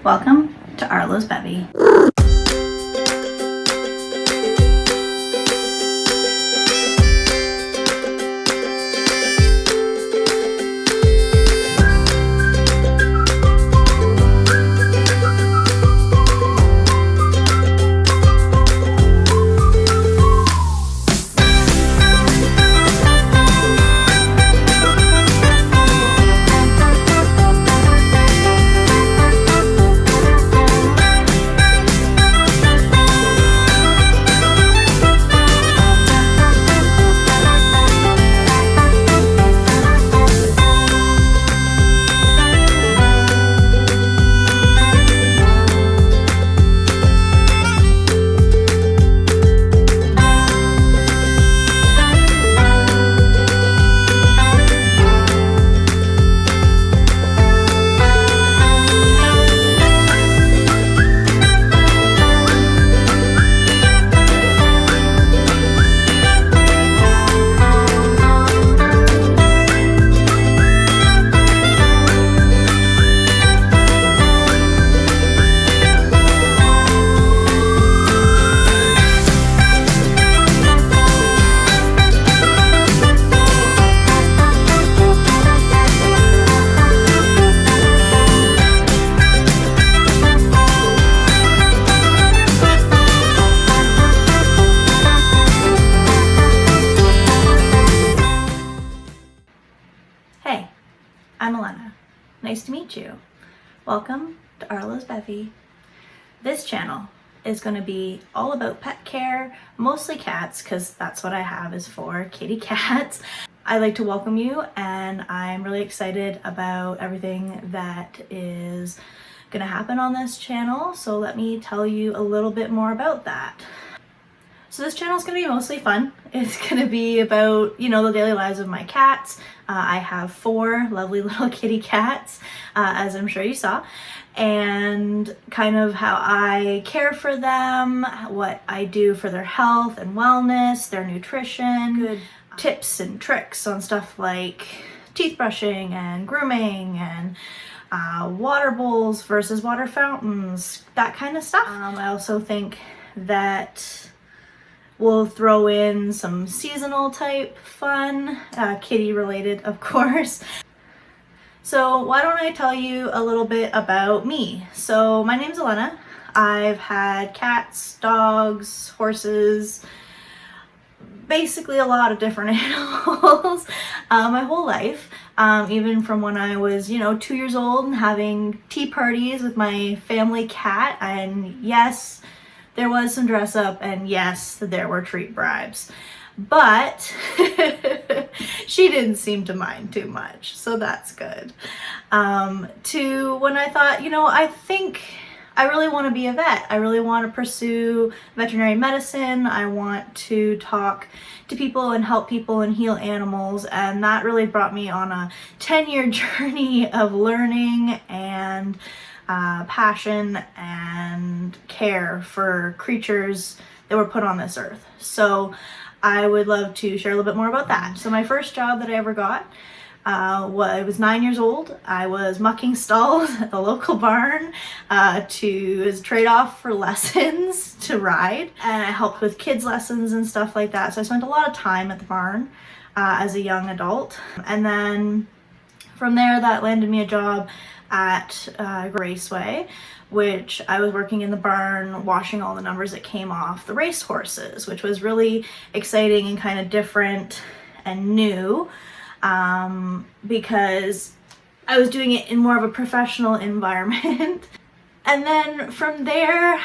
Welcome to Arlo's Bevy. Hey, I'm Elena. Nice to meet you. Welcome to Arlo's Bevy. This channel is going to be all about pet care, mostly cats, because that's what I have is for kitty cats. I'd like to welcome you, and I'm really excited about everything that is going to happen on this channel, so let me tell you a little bit more about that. So this channel is going to be mostly fun. It's going to be about, the daily lives of my cats. I have 4 lovely little kitty cats, as I'm sure you saw, and kind of how I care for them, what I do for their health and wellness, their nutrition, good tips and tricks on stuff like teeth brushing and grooming and water bowls versus water fountains, that kind of stuff. I also think that we'll throw in some seasonal type fun, kitty related of course. So why don't I tell you a little bit about me? So my name's Elena. I've had cats, dogs, horses, basically a lot of different animals my whole life. Even from when I was, 2 years old and having tea parties with my family cat. And yes, there was some dress up, and yes, there were treat bribes, but she didn't seem to mind too much, so that's good. To when I thought, I think I really want to be a vet. I really want to pursue veterinary medicine. I want to talk to people and help people and heal animals, and that really brought me on a 10-year journey of learning and passion and care for creatures that were put on this earth. So I would love to share a little bit more about that. So my first job that I ever got, I was 9 years old. I was mucking stalls at the local barn as a trade-off for lessons to ride, and I helped with kids lessons and stuff like that. So I spent a lot of time at the barn as a young adult, and then from there that landed me a job at Raceway, which I was working in the barn washing all the numbers that came off the race horses, which was really exciting and kind of different and new, because I was doing it in more of a professional environment. And then from there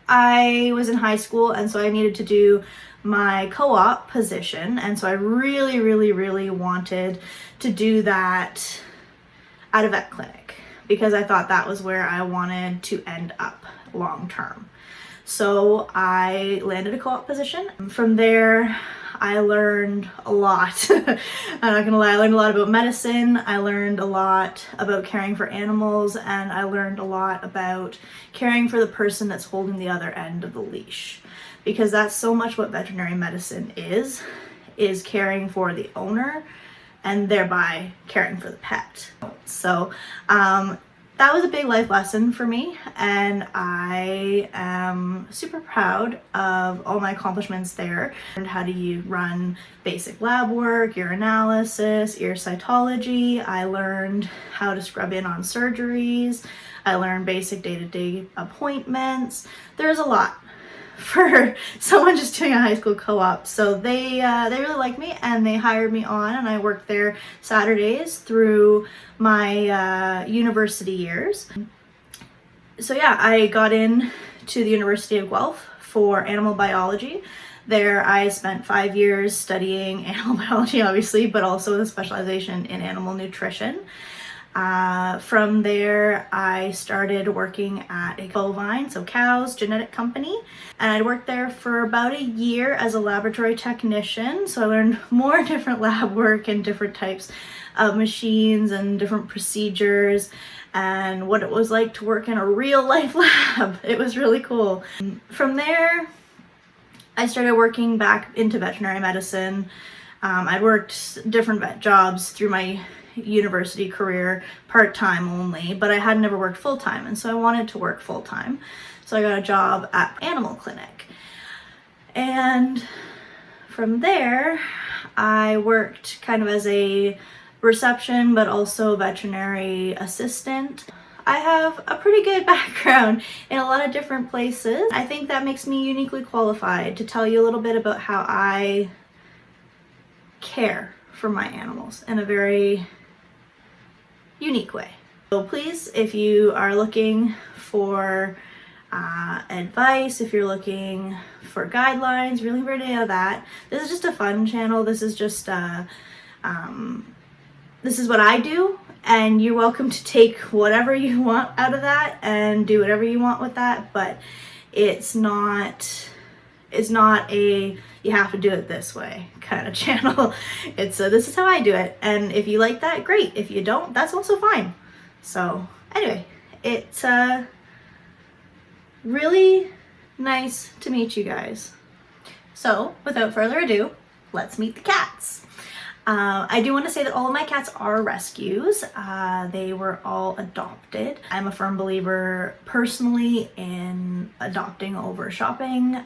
I was in high school, and so I needed to do my co-op position, and so I really wanted to do that at a vet clinic because I thought that was where I wanted to end up long term. So I landed a co-op position. From there, I learned a lot. I'm not gonna lie, I learned a lot about medicine, I learned a lot about caring for animals, and I learned a lot about caring for the person that's holding the other end of the leash. Because that's so much what veterinary medicine is caring for the owner and thereby caring for the pet. So that was a big life lesson for me, and I am super proud of all my accomplishments there. I learned how to run basic lab work, urinalysis, ear cytology. I learned how to scrub in on surgeries. I learned basic day-to-day appointments. There's a lot for someone just doing a high school co-op. So they really liked me, and they hired me on, and I worked there Saturdays through my university years. So yeah, I got in to the University of Guelph for animal biology. There I spent 5 years studying animal biology, obviously, but also the specialization in animal nutrition. From there, I started working at a bovine, so cows, genetic company, and I worked there for about a year as a laboratory technician. So I learned more different lab work and different types of machines and different procedures and what it was like to work in a real life lab. It was really cool. From there, I started working back into veterinary medicine. I'd worked different vet jobs through my university career, part-time only, but I had never worked full-time, and so I wanted to work full-time. So I got a job at animal clinic. And from there, I worked kind of as a reception, but also veterinary assistant. I have a pretty good background in a lot of different places. I think that makes me uniquely qualified to tell you a little bit about how I care for my animals in a very unique way. So please, if you are looking for advice, if you're looking for guidelines, really for any of that, this is just a fun channel. This is just this is what I do, and you're welcome to take whatever you want out of that and do whatever you want with that, but it's not a you have to do it this way kind of channel. It's this is how I do it, and if you like that, great. If you don't, that's also fine. So anyway, it's really nice to meet you guys. So without further ado, let's meet the cats. I do want to say that all of my cats are rescues. They were all adopted. I'm a firm believer personally in adopting over shopping.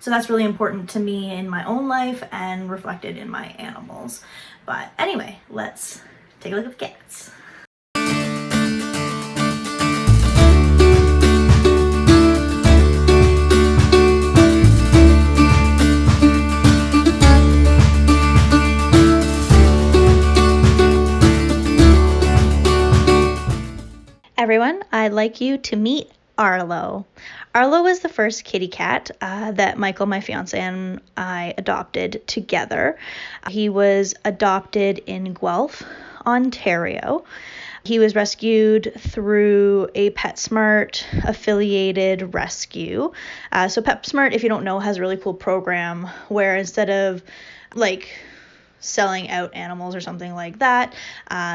So that's really important to me in my own life and reflected in my animals. But anyway, let's take a look at the cats. Everyone, I'd like you to meet Arlo. Arlo was the first kitty cat that Michael, my fiance, and I adopted together. He was adopted in Guelph, Ontario. He was rescued through a PetSmart affiliated rescue. So PetSmart, if you don't know, has a really cool program where instead of like selling out animals or something like that,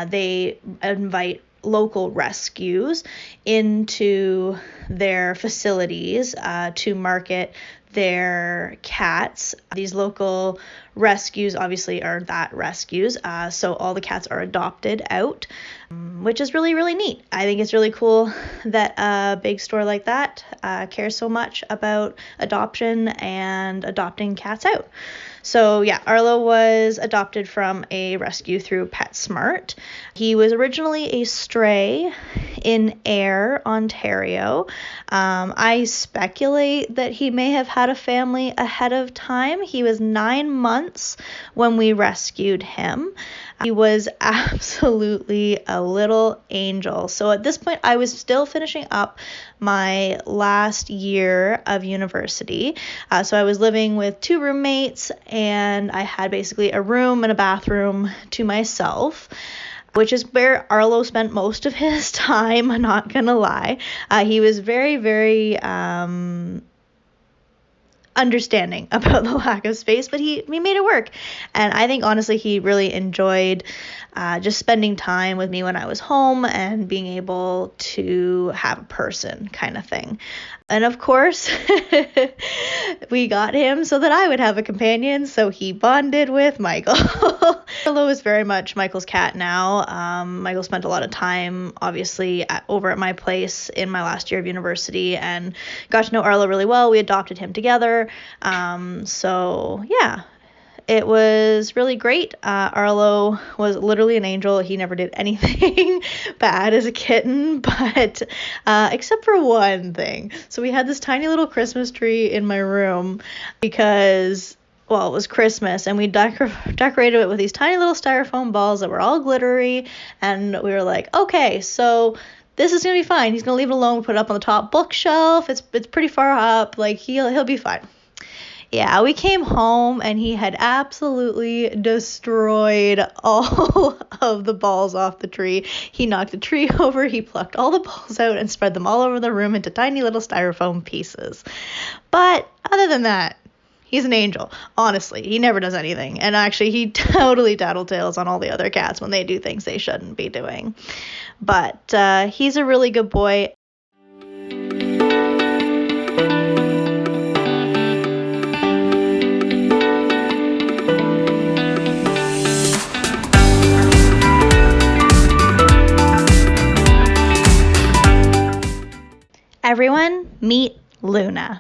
they invite local rescues into their facilities to market their cats. These local rescues obviously are that rescues, so all the cats are adopted out, which is really, really neat. I think it's really cool that a big store like that cares so much about adoption and adopting cats out. So yeah, Arlo was adopted from a rescue through PetSmart. He was originally a stray in Ayr, Ontario. I speculate that he may have had a family ahead of time. He was 9 months when we rescued him. He was absolutely a little angel. So at this point, I was still finishing up my last year of university. So I was living with 2 roommates, and I had basically a room and a bathroom to myself, which is where Arlo spent most of his time, I'm not gonna lie. He was very, very understanding about the lack of space, but he made it work. And I think honestly he really enjoyed just spending time with me when I was home and being able to have a person kind of thing. And of course, we got him so that I would have a companion, so he bonded with Michael. Arlo is very much Michael's cat now. Michael spent a lot of time, obviously, over at my place in my last year of university and got to know Arlo really well. We adopted him together. So, yeah. It was really great. Arlo was literally an angel. He never did anything bad as a kitten, but except for one thing. So we had this tiny little Christmas tree in my room because, well, it was Christmas, and we decorated it with these tiny little styrofoam balls that were all glittery, and we were like, okay, so this is gonna be fine. He's gonna leave it alone. We put it up on the top bookshelf. It's pretty far up. Like he'll be fine. Yeah, we came home and he had absolutely destroyed all of the balls off the tree. He knocked the tree over, he plucked all the balls out and spread them all over the room into tiny little styrofoam pieces. But other than that, he's an angel. Honestly, he never does anything. And actually, he totally tattletales on all the other cats when they do things they shouldn't be doing. But he's a really good boy. Everyone, meet Luna.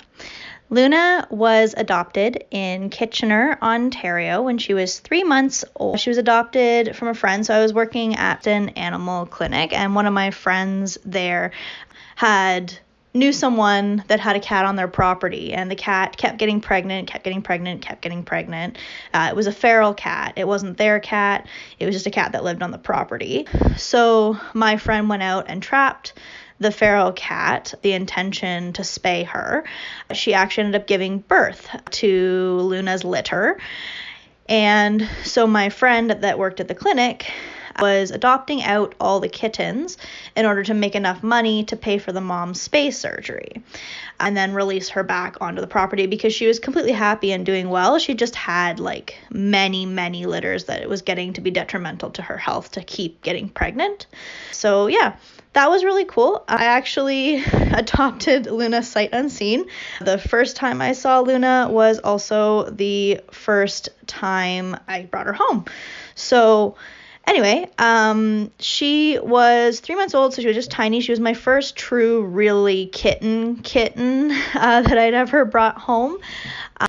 Luna was adopted in Kitchener, Ontario when she was 3 months old. She was adopted from a friend. So I was working at an animal clinic, and one of my friends there knew someone that had a cat on their property, and the cat kept getting pregnant. It was a feral cat. It wasn't their cat. It was just a cat that lived on the property. So my friend went out and trapped the feral cat, the intention to spay her. She actually ended up giving birth to Luna's litter. And so my friend that worked at the clinic was adopting out all the kittens in order to make enough money to pay for the mom's spay surgery and then release her back onto the property because she was completely happy and doing well. She just had like many litters that it was getting to be detrimental to her health to keep getting pregnant. So yeah, that was really cool. I actually adopted Luna sight unseen. The first time I saw Luna was also the first time I brought her home. So anyway, she was 3 months old, so she was just tiny. She was my first true, really kitten that I'd ever brought home.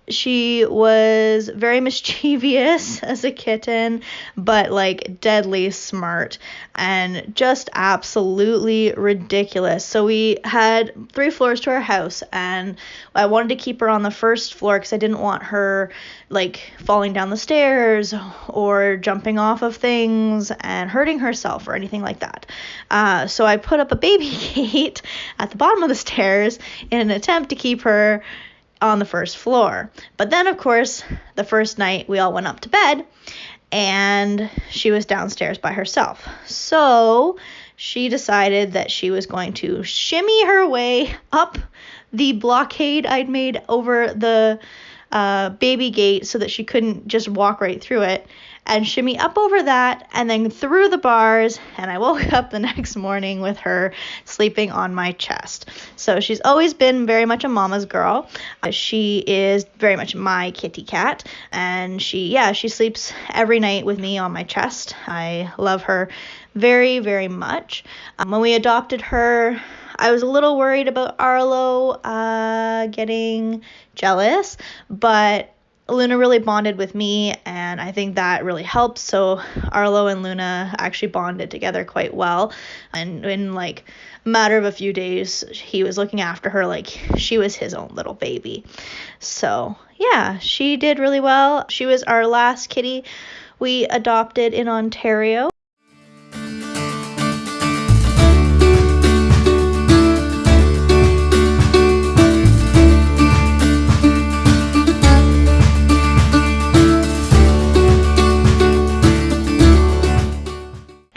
She was very mischievous as a kitten, but like deadly smart and just absolutely ridiculous. So we had 3 floors to our house, and I wanted to keep her on the first floor because I didn't want her like falling down the stairs or jumping off of things and hurting herself or anything like that. So I put up a baby gate at the bottom of the stairs in an attempt to keep her on the first floor. But then, of course, the first night we all went up to bed and she was downstairs by herself. So she decided that she was going to shimmy her way up the blockade I'd made over the baby gate so that she couldn't just walk right through it, and shimmy up over that and then through the bars, and I woke up the next morning with her sleeping on my chest. So she's always been very much a mama's girl. She is very much my kitty cat, and she sleeps every night with me on my chest. I love her very, very much. When we adopted her, I was a little worried about Arlo getting jealous, but Luna really bonded with me, and I think that really helped. So Arlo and Luna actually bonded together quite well, and in like a matter of a few days, he was looking after her like she was his own little baby. So yeah, she did really well. She was our last kitty we adopted in Ontario.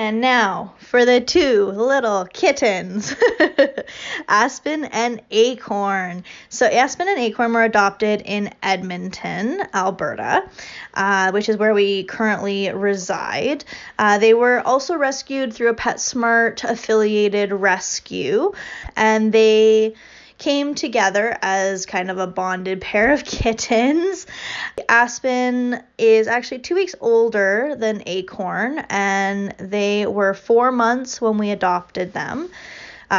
And now for the two little kittens, Aspen and Acorn. So Aspen and Acorn were adopted in Edmonton, Alberta, which is where we currently reside. They were also rescued through a PetSmart affiliated rescue, and they came together as kind of a bonded pair of kittens. Aspen is actually 2 weeks older than Acorn, and they were 4 months when we adopted them.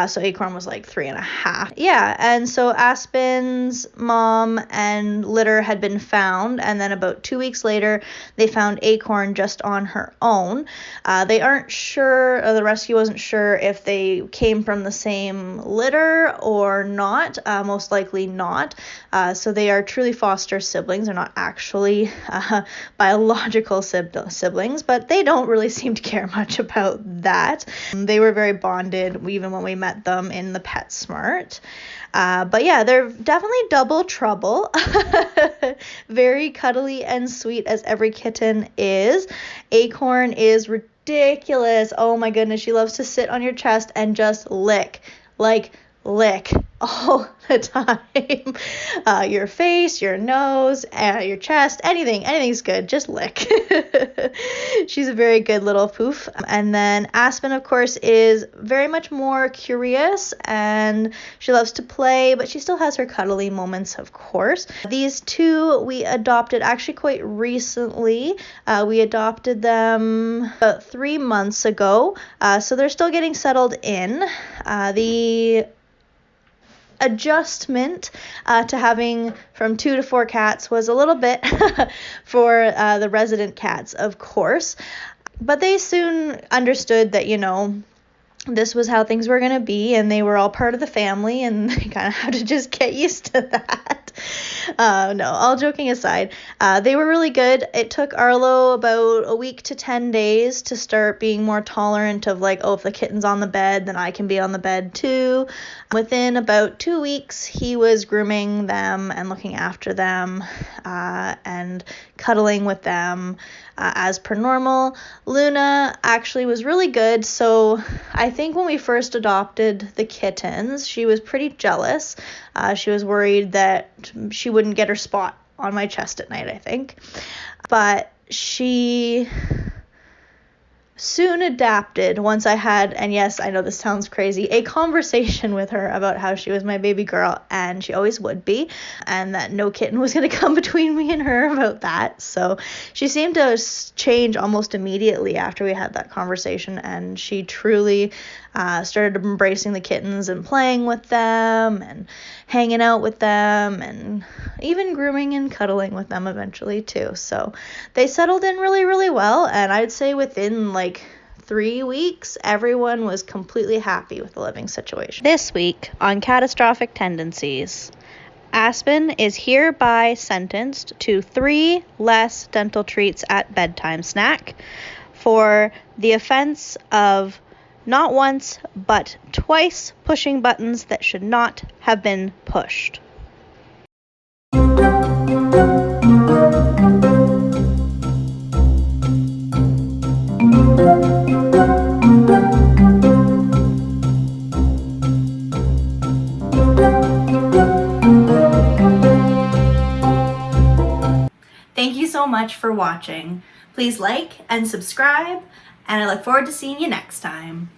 So Acorn was like 3.5. Yeah, and so Aspen's mom and litter had been found, and then about 2 weeks later, they found Acorn just on her own. They aren't sure, or the rescue wasn't sure if they came from the same litter or not, most likely not. So they are truly foster siblings. They're not actually biological siblings, but they don't really seem to care much about that. They were very bonded, even when we met them in the PetSmart. But yeah, they're definitely double trouble. Very cuddly and sweet as every kitten is. Acorn is ridiculous. Oh my goodness, she loves to sit on your chest and just lick all the time. Your face, your nose, your chest, anything's good. Just lick. She's a very good little poof. And then Aspen, of course, is very much more curious, and she loves to play, but she still has her cuddly moments, of course. These two we adopted actually quite recently. We adopted them about 3 months ago, so they're still getting settled in. The adjustment to having from 2 to 4 cats was a little bit for the resident cats, of course, but they soon understood that, this was how things were going to be, and they were all part of the family, and they kind of had to just get used to that. No, all joking aside, they were really good. It took Arlo about a week to 10 days to start being more tolerant of if the kitten's on the bed, then I can be on the bed too. Within about 2 weeks, he was grooming them and looking after them and cuddling with them as per normal. Luna actually was really good. So I think when we first adopted the kittens, she was pretty jealous. She was worried that she wouldn't get her spot on my chest at night, I think. But she soon adapted once I had, and yes, I know this sounds crazy, a conversation with her about how she was my baby girl, and she always would be, and that no kitten was going to come between me and her about that. So she seemed to change almost immediately after we had that conversation, and she truly started embracing the kittens and playing with them and hanging out with them and even grooming and cuddling with them eventually too. So they settled in really, really well, and I'd say within 3 weeks, everyone was completely happy with the living situation. This week on Catastrophic Tendencies, Aspen is hereby sentenced to 3 less dental treats at bedtime snack for the offense of not once, but twice pushing buttons that should not have been pushed. Thank you so much for watching. Please like and subscribe, and I look forward to seeing you next time.